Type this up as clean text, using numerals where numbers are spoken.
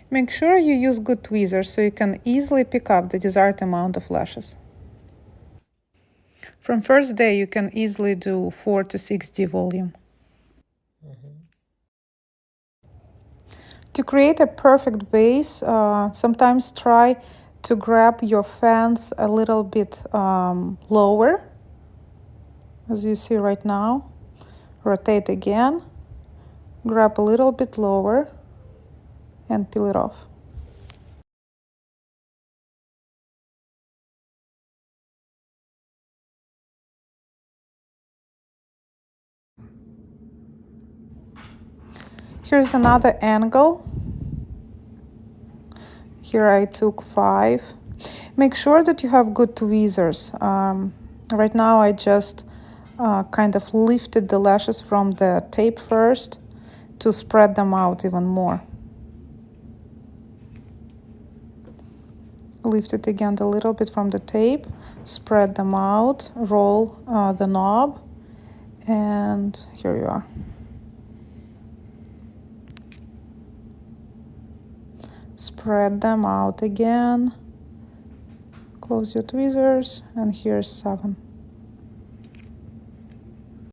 Make sure you use good tweezers so you can easily pick up the desired amount of lashes. From first day, you can easily do 4 to 6D volume. To create a perfect base, sometimes try to grab your fans a little bit lower, as you see right now. Rotate again, grab a little bit lower, and peel it off. Here's another angle. Here I took 5. Make sure that you have good tweezers. Right now I just kind of lifted the lashes from the tape first to spread them out even more. Lift it again a little bit from the tape, spread them out, roll the knob, and here you are. Spread them out again, close your tweezers, and here's 7.